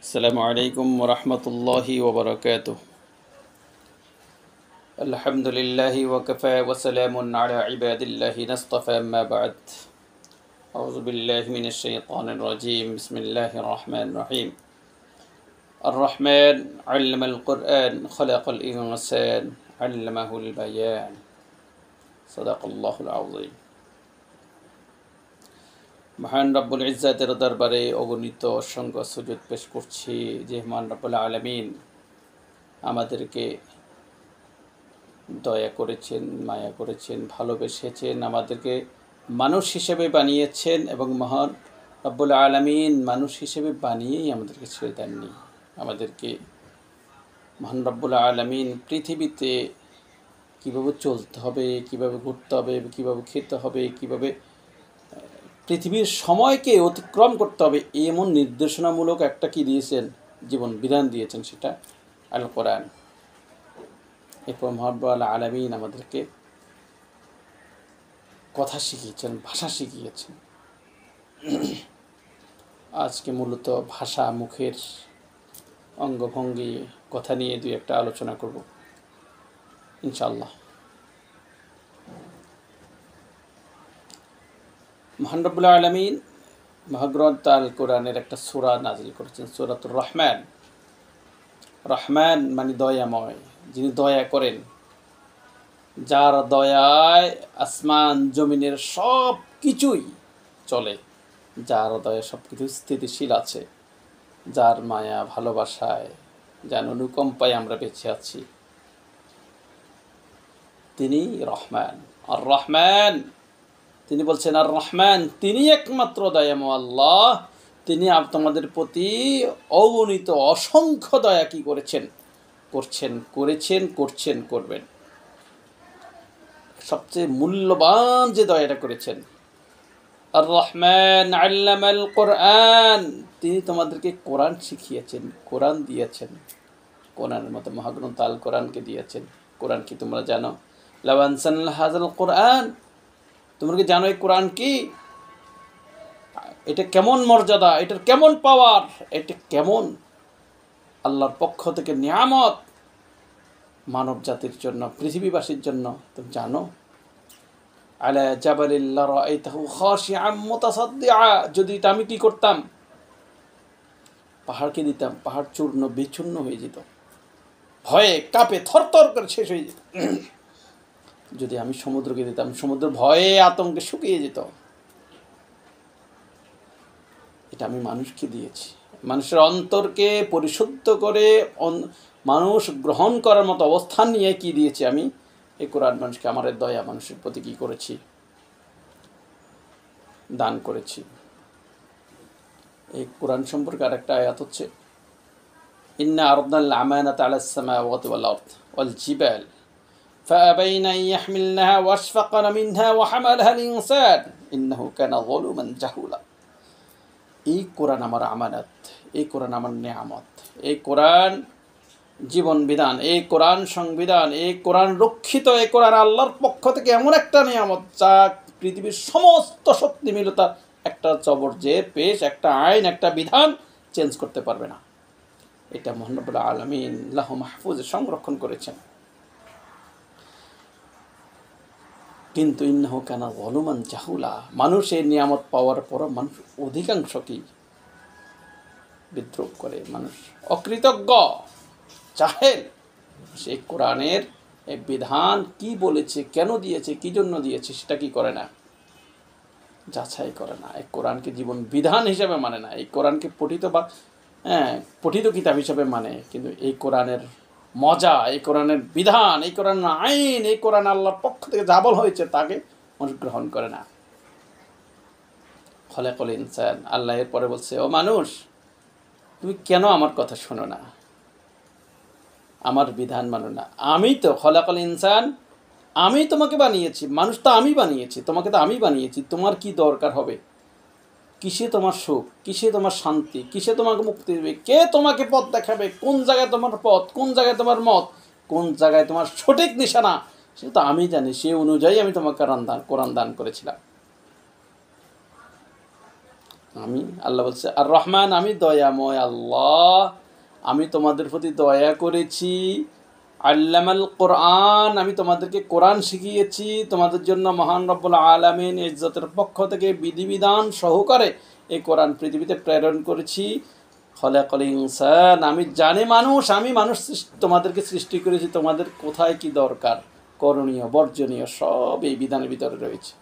السلام عليكم ورحمة الله وبركاته. الحمد لله وكفى وسلام على عباد الله نصطفى أما بعد. أعوذ بالله من الشيطان الرجيم. بسم الله الرحمن الرحيم. الرحمن علم القرآن خلق الإنسان علمه البيان. صدق الله العظيم. মহান রব্বুল ইজ্জাতের দরবারে অগণিত অসংখ্য সুজুদ পেশ করছি যে মহান রব্বুল আলামিন আমাদেরকে দয়া করেছেন, মায়া করেছেন, ভালোবেসেছেন, আমাদেরকে মানুষ হিসেবে বানিয়েছেন এবং মহান রব্বুল আলামিন মানুষ হিসেবে বানিয়েই আমাদেরকে ছেড়ে দেননি। আমাদেরকে মহান রব্বুল আলামিন পৃথিবীতে কীভাবে চলতে হবে, কীভাবে ঘুরতে হবে, কীভাবে খেতে হবে, কীভাবে পৃথিবীর সময়কে অতিক্রম করতে হবে এমন নির্দেশনামূলক একটা কি দিয়েছেন, জীবন বিধান দিয়েছেন, সেটা আল কোরআন। এরপর মহান আলামিন আমাদেরকে কথা শিখিয়েছেন, ভাষা শিখিয়েছেন। আজকে মূলত ভাষা, মুখের অঙ্গভঙ্গি কথা নিয়ে দুই একটা আলোচনা করব ইনশাআল্লাহ। মহান রব্বুল আলামিন মহাগ্রন্থ আল কোরআনের একটা সূরা নাজিল করেছেন, সূরাতুর রহমান। রহমান মানে দয়াময়, যিনি দয়া করেন, যার দয়ায় আসমান জমিনের সব কিছুই চলে, যার দয়া সব কিছু স্থিতিশীল আছে, যার মায়া ভালোবাসায়, যার অনুকম্পায় আমরা বেঁচে আছি, তিনি রহমান। আর রহমান, তিনি বলছেন আর রহমান, তিনি একমাত্র দয়াময় আল্লাহ। তিনি তোমাদের প্রতি অগণিত অসংখ্য দয়া কি করেছেন, করছেন, করবেন। সবচেয়ে মূল্যবান যে দয়াটা করেছেন, আর রহমান আল্লামাল কোরআন, তিনি তোমাদেরকে কোরআন শিখিয়েছেন, কোরআন দিয়েছেন। কোরআনের মতো মহাগ্রন্থ আল কোরআনকে দিয়েছেন। কোরআন কি তোমরা জানো? লাউ আনজালনা হাযাল কোরআন, তোমরা কি জানো এই কোরআন কি? এটা কেমন মর্যাদা, এটার কেমন পাওয়ার, এটা কেমন আল্লাহর পক্ষ থেকে নিয়ামত মানব জাতির জন্য, পৃথিবীবাসীর জন্য, তুমি জানো? আলা জাবালিল লারাআইতাহু খাশিআম মুতাসাদ্দিআ, যদি এটা আমি কি করতাম, পাহাড়কে দিতাম, পাহাড় চূর্ণ বিচূর্ণ হয়ে যেত, ভয়ে কাঁপে থরথর করে শেষ হয়ে যেত। যদি আমি সমুদ্রকে দিতাম, সমুদ্র ভয়ে আতঙ্কে শুকিয়ে যেত। এটা আমি মানুষকে দিয়েছি, মানুষের অন্তরকে পরিশুদ্ধ করে মানুষ গ্রহণ করার মতো অবস্থান নিয়ে কি দিয়েছি আমি, এই কোরআন মানুষকে। আমার দয়া মানুষের প্রতি কি করেছি, দান করেছি। এই কোরআন সম্পর্কে আরেকটা আয়াত হচ্ছে, ইন্না আরদনাল আমানাতা আলাস সামাওয়াতি ওয়াল আরদ ওয়াল জিবাল فأبين أن يحملنها وأشفقن منها وحملها الإنسان إنه كان ظلوما جهولا। এই কোরআন আমার আমানত, এই কোরআন আমার নিয়ামত, এই কোরআন জীবন বিধান, এই কোরআন সংবিধান, এই কোরআন রক্ষিত, এই কোরআন আল্লাহর পক্ষ থেকে এমন একটা নিয়ামত যা পৃথিবীর সমস্ত শক্তি মিলতা একটা জবরজের পেশ, একটা আইন, একটা বিধান চেঞ্জ করতে পারবে না। এটা মহান রব্বুল আলামিন লাহু মাহফুজে সংরক্ষণ করেছেন। কিন্তু ইন্নাহু কানা যালুমান জাহুলা, মানুষ এই নিয়ামত পাওয়ার পর মানুষ অধিকাংশ কি বিদ্রোহ করে, মানুষ অকৃতজ্ঞ, জাহেল। সেই কোরআনের এই বিধান কি বলেছে, কেন দিয়েছে, কি জন্য দিয়েছে, সেটা কি করে না, যাচাই করে না। এই কোরআনকে জীবন বিধান হিসাবে মানে না, এই কোরআনকে পঠিত কিতাব হিসাবে মানে। কিন্তু এই কোরআনের মজা, এই কোরআনের বিধান, এই কোরআন আইন, এই কোরআন আল্লাহর পক্ষ থেকে যা বলা হয়েছে তাকে মানুষ গ্রহণ করে না। খলাকাল ইনসান, আল্লাহ এর পরে বলছে, ও মানুষ, তুমি কেন আমার কথা শোনো না, আমার বিধান মানো না? আমি তো খলাকাল ইনসান, আমি তোমাকে বানিয়েছি, মানুষ তো আমি বানিয়েছি, তোমাকে তো আমি বানিয়েছি। তোমার কি দরকার হবে? কিসে তোমার সুখ, কিসে তোমার শান্তি, কিসে তোমাকে মুক্তি দেবে, কে তোমাকে পথ দেখাবে, কোন জায়গায় তোমার পথ, কোন জায়গায় তোমার মত, কোন জায়গায় তোমার সঠিক নিশানা, সেটা তো আমি জানি। সে অনুযায়ী আমি তোমাকে কোরআন দান করেছিলাম। আমি আল্লাহ বলছে আর রহমান, আমি দয়াময় আল্লাহ, আমি তোমাদের প্রতি দয়া করেছি। আল্লামাল কোরআন, আমি তোমাদেরকে কোরআন শিখিয়েছি, তোমাদের জন্য মহান রব্বুল আলামিন ইজ্জতের পক্ষ থেকে বিধিবিধান সহকারে এই কোরআন পৃথিবীতে প্রেরণ করেছি। খলাকাল ইনসান, আমি জানি মানুষ, আমি মানুষ তোমাদেরকে সৃষ্টি করেছি, তোমাদের কোথায় কি দরকার, করণীয় বর্জনীয় সব এই বিধানের ভিতরে রয়েছে।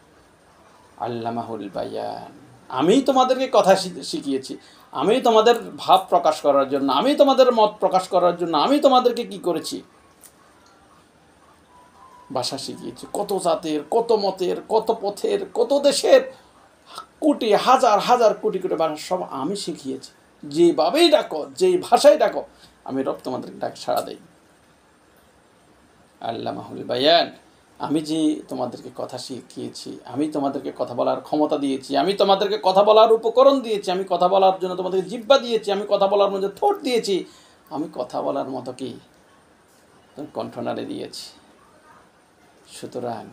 আল্লামাহুল বায়ান, আমি তোমাদেরকে কথা শিখিয়েছি, আমি তোমাদের ভাব প্রকাশ করার জন্য, আমি তোমাদের মত প্রকাশ করার জন্য আমি তোমাদেরকে কি করেছি, ভাষা শিখিয়েছি। কত জাতের, কত মতের, কত পথের, কত দেশের, কোটি হাজার হাজার কোটি কোটি ভাষা সব আমি শিখিয়েছি। যেভাবেই ডাকো, যেই ভাষায় ডাকো, আমি রব তোমাদেরকে ডাক সাড়া দেই। আল্লামাহুল বায়ান, আমি যে তোমাদেরকে কথা শিখিয়েছি, আমি তোমাদেরকে কথা বলার ক্ষমতা দিয়েছি, আমি তোমাদেরকে কথা বলার উপকরণ দিয়েছি, আমি কথা বলার জন্য তোমাদেরকে জিহ্বা দিয়েছি, আমি কথা বলার মধ্যে ঠোঁট দিয়েছি, আমি কথা বলার মতো কি কণ্ঠনালী দিয়েছি। সুতরাং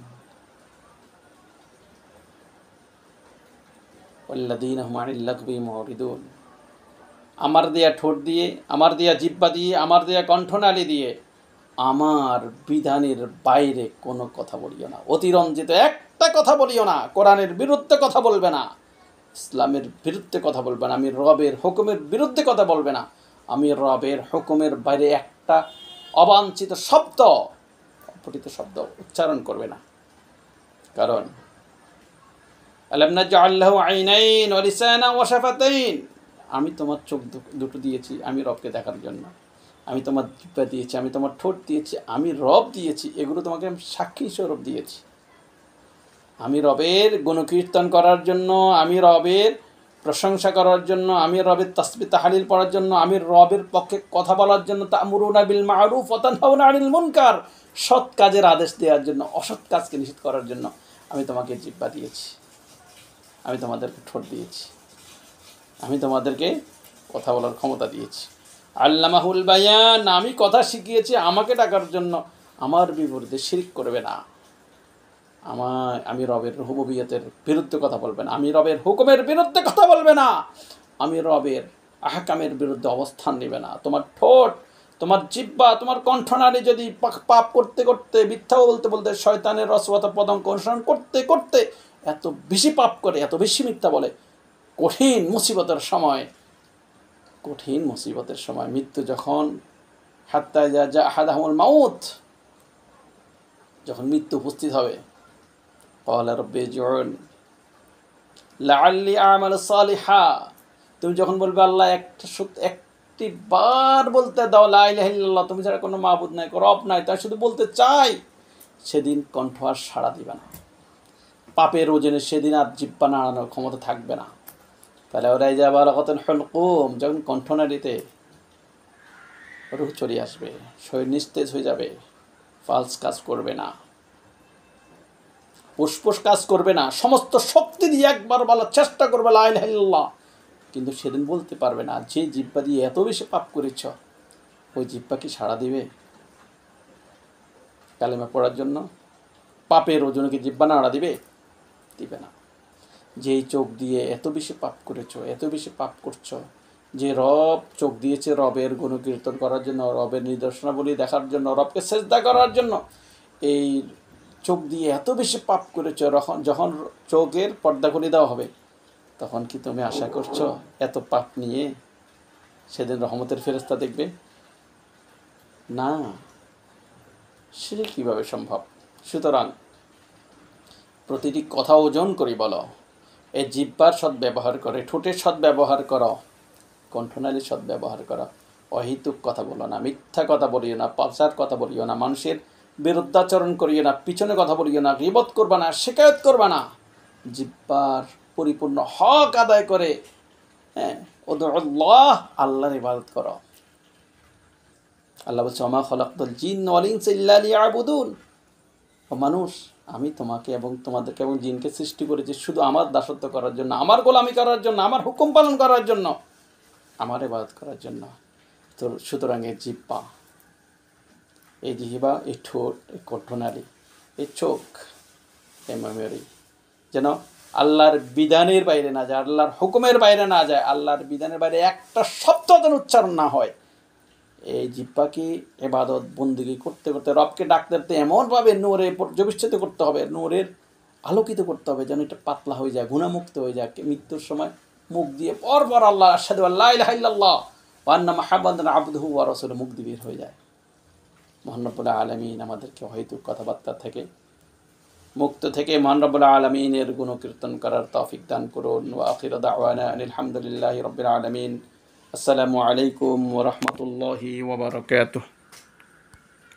ওয়াল্লাযীনা হুম আনিল লাগবি মুরিদুন, আমার দেয়া ঠোঁট দিয়ে, আমার দেয়া জিহ্বা দিয়ে, আমার দেয়া কণ্ঠনালী দিয়ে আমার বিধানের বাইরে কোনো কথা বলিও না, অতিরঞ্জিত একটা কথা বলিও না, কোরআনের বিরুদ্ধে কথা বলবে না, ইসলামের বিরুদ্ধে কথা বলবে না, আমি রবের হুকুমের বিরুদ্ধে কথা বলবে না, আমি রবের হুকুমের বাইরে একটা অবাঞ্ছিত শব্দ, অপঠিত শব্দ উচ্চারণ করবে না। কারণ আলাম নাজআল লাহু আইনাইন ওয়া লিসানান ওয়া শাফাতাইন, আমি তোমার চোখ দুটো দিয়েছি আমি রবকে দেখার জন্য, আমি তোমার জিহ্বা দিয়েছি, আমি তোমার ঠোঁট দিয়েছি, আমি রব দিয়েছি, এগুলো তোমাকে আমি সাক্ষী স্বরূপ দিয়েছি। আমি রবের গুণকীর্তন করার জন্য, আমি রবের প্রশংসা করার জন্য, আমি রবের তাসবিহ তাহলিল পড়ার জন্য, আমি রবের পক্ষে কথা বলার জন্য, তা'মুরুনা বিল মা'রুফ ওয়া তানহাউনা আনিল মুনকার, সৎ কাজের আদেশ দেওয়ার জন্য, অসৎ কাজকে নিষেধ করার জন্য আমি তোমাকে জিহ্বা দিয়েছি, আমি তোমাদেরকে ঠোঁট দিয়েছি, আমি তোমাদেরকে কথা বলার ক্ষমতা দিয়েছি। আল্লামাহুল বায়ান, আমি কথা শিখিয়েছি আমাকে ডাকার জন্য, আমার বিপরীতে শিরক করবে না, আমি রবের রুবুবিয়তের বিরুদ্ধে কথা বলবে না, আমি রবের হুকুমের বিরুদ্ধে কথা বলবে না, আমি রবের আহকামের বিরুদ্ধে অবস্থান নেবে না। তোমার ঠোঁট, তোমার জিহ্বা, তোমার কণ্ঠনালী যদি পাপ করতে করতে, মিথ্যাও বলতে বলতে, শয়তানের রসবত পদঙ্ক অনুসরণ করতে করতে এত বেশি পাপ করে, এত বেশি মিথ্যা বলে, কঠিন মুসিবতের সময়, কঠিন মুসিবতের সময়, মৃত্যু যখন হাত্তা যা আহাদাহুমুল মাউত, যখন মৃত্যু উপস্থিত হবে, ক্বালা রাব্বি ইরজিউন লাআল্লি আ'মালু সালিহা, তুমি যখন বলবে আল্লাহ একটি বার বলতে দাও লা ইলাহা ইল্লাল্লাহ, তুমি ছাড়া কোনো মাবুদ নাই, রব নাই, তাই শুধু বলতে চাই, সেদিন কণ্ঠ আর সাড়া দিবে না, পাপের ওজনে সেদিন আর জিহ্বা নাড়ানোর ক্ষমতা থাকবে না। তাহলে ওরাই যা বালাগাতুল হুলকুম, যখন কণ্ঠনালীতে রূহ চলে আসবে, শরীর নিস্তেজ হয়ে যাবে, ফালস কাজ করবে না, ফুসফুস কাজ করবে না, সমস্ত শক্তি দিয়ে একবার বলার চেষ্টা করবে লা ইলাহা ইল্লাল্লাহ, কিন্তু সেদিন বলতে পারবে না। যে জিহ্বা দিয়ে এত বেশি পাপ করেছ, ওই জিহ্বা কি সাড়া দিবে কালেমা পড়ার জন্য? পাপের ওজনে কি জিহ্বা নাড়া দিবে? দিবে না। যেই চোখ দিয়ে এত বেশি পাপ করেছ, এত বেশি পাপ করছো, যে রব চোখ দিয়েছে রবের গুণকীর্তন করার জন্য, রবের নিদর্শনাবলী দেখার জন্য, রবকে সেজদা করার জন্য, এই চোখ দিয়ে এত বেশি পাপ করেছো, যখন চোখের পর্দা খুলে দেওয়া হবে, তখন কি তুমি আশা করছো এত পাপ নিয়ে সেদিন রহমতের ফেরেশতা দেখবে? না, সেটা কীভাবে সম্ভব? সুতরাং প্রতিটি কথা ওজন করে বলো, এই জিহ্বার সদ্ব্যবহার করে, ঠোঁটের সদ্ব্যবহার করো, কণ্ঠনালীর সদ্ব্যবহার করো, অহেতুক কথা বলো না, মিথ্যা কথা বলিও না, পাচার কথা বলিও না, মানুষের বিরুদ্ধাচরণ করিও না, পিছনে কথা বলিও না, গীবত করবা না, শিকায়ত করবা না, জিহ্বার পরিপূর্ণ হক আদায় করে উদউল্লাহ, আল্লাহর ইবাদত করো। আল্লাহ বলছে ওমা খলাকতুল জিন্না ওয়াল ইনসা ইল্লা লিয়াবুদুন, ও মানুষ, আমি তোমাকে এবং তোমাদেরকে এবং জিনকে সৃষ্টি করেছি শুধু আমার দাসত্ব করার জন্য, আমার গোলামি করার জন্য, আমার হুকুম পালন করার জন্য, আমার ইবাদত করার জন্য। তো সুতরাং এই জিহ্বা, এই জিহ্বা, এই ঠোঁট, এই কণ্ঠনালী, এই চোখ, এই মেমোরি যেন আল্লাহর বিধানের বাইরে না যায়, আল্লাহর হুকুমের বাইরে না যায়, আল্লাহর বিধানের বাইরে একটা শব্দ যেন উচ্চারণ না হয়। এই জিহ্বাকে ইবাদত বন্দেগী করতে করতে রবকে ডাকতে ডাকতে এমনভাবে নূরে পর্যবেষ্টিত করতে হবে, নূরের আলোকিত করতে হবে, যেন এটা পাতলা হয়ে যায়, গুণামুক্ত হয়ে যায়। মৃত্যুর সময় মুখ দিয়ে পরপর আল্লাহ আশহাদু আল্লা ইলাহা ইল্লাল্লাহ ওয়া আন্না মুহাম্মাদান আবদুহু ওয়া রাসূলুহু মুখ দিয়ে বের হয়ে যায়। মহান রব্বুল আলামিন আমাদেরকে হয়তো কথাবার্তা থেকে মুক্ত থেকে মহান রব্বুল আলামিনের গুণকীর্তন করার তৌফিক দান করুন। ওয়া আখিরু দাওয়ানা আনিল হামদুলিল্লাহি রাব্বিল আলামিন। আসসালামু আলাইকুম ওয়া রাহমাতুল্লাহি ওয়া বারাকাতুহু।